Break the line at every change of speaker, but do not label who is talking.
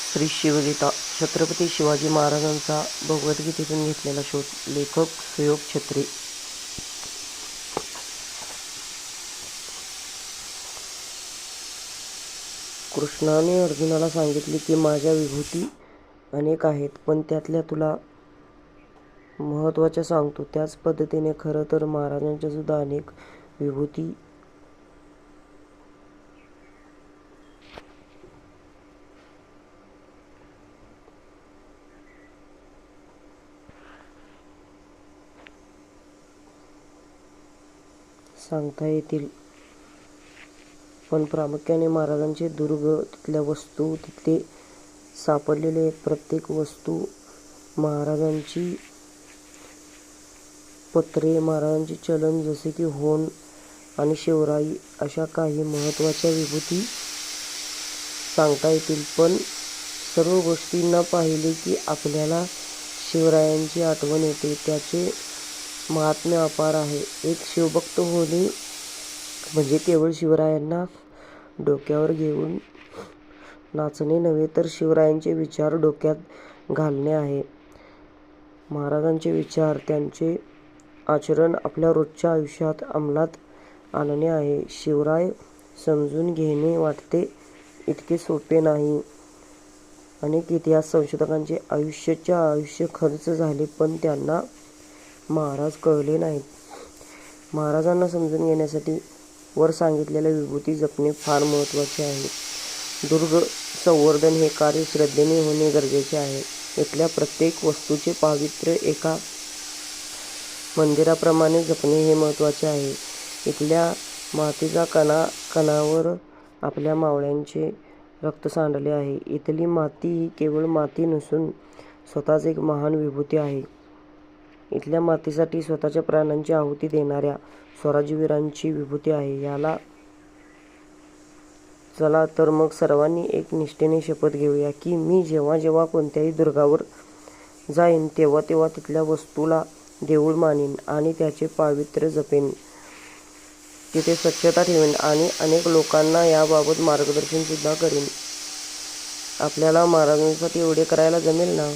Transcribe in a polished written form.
श्री शिवगीता छत्रपती शिवाजी महाराजांचा भगवद्गीतेतून घेतलेला शोध. लेखक सुयोग छत्री. कृष्णाने अर्जुनाला सांगितले की माझ्या विभूती अनेक आहेत, पण त्यातल्या तुला महत्त्वाच्या सांगतो. त्याच पद्धतीने खरं तर महाराजांच्या सुद्धा अनेक विभूती सांगता येतील, पण प्रामुख्याने महाराजांचे दुर्ग, तिथल्या वस्तू, तिथले सापडलेले प्रत्येक वस्तू, महाराजांची पत्रे, महाराजांचे चलन जसे की होन आणि शिवराई, अशा काही महत्त्वाच्या विभूती सांगता येतील. पण सर्व गोष्टींना पाहिले की आपल्याला शिवरायांची आठवण येते. त्याचे महात्म्य अपार आहे. एक शिवभक्त होणे म्हणजे केवळ शिवरायांना डोक्यावर घेऊन नाचणे नव्हे, तर शिवरायांचे विचार डोक्यात घालणे आहे. महाराजांचे विचार, त्यांचे आचरण आपल्या रोजच्या आयुष्यात अंमलात आणणे आहे. शिवराय समजून घेणे वाटते इतके सोपे नाही. अनेक इतिहास संशोधकांचे आयुष्य खर्च झाले, पण त्यांना महाराज कळले नाहीत. महाराजांना समजून घेण्यासाठी वर सांगितलेल्या विभूती जपणे फार महत्त्वाचे आहे. दुर्ग संवर्धन हे कार्य श्रद्धेने होणे गरजेचे आहे. इथल्या प्रत्येक वस्तूचे पावित्र्य एका मंदिराप्रमाणे जपणे हे महत्त्वाचे आहे. इथल्या मातीचा कणाकणावर आपल्या मावळ्यांचे रक्त सांडले आहे. इथली माती ही केवळ माती नसून स्वतःच एक महान विभूती आहे. इथल्या मातीसाठी स्वतःच्या प्राणांची आहुती देणाऱ्या स्वराज्यवीरांची विभूती आहे. याला चला तर मग सर्वांनी एक निष्ठेने शपथ घेऊया की मी जेव्हा जेव्हा कोणत्याही दुर्गावर जाईन तेव्हा तेव्हा तिथल्या वस्तूला देऊळ मानीन आणि त्याचे पावित्र्य जपेन. तिथे स्वच्छता ठेवेन आणि अनेक लोकांना याबाबत मार्गदर्शन सुद्धा करीन. आपल्याला महाराजांसाठी एवढे करायला जमेल ना?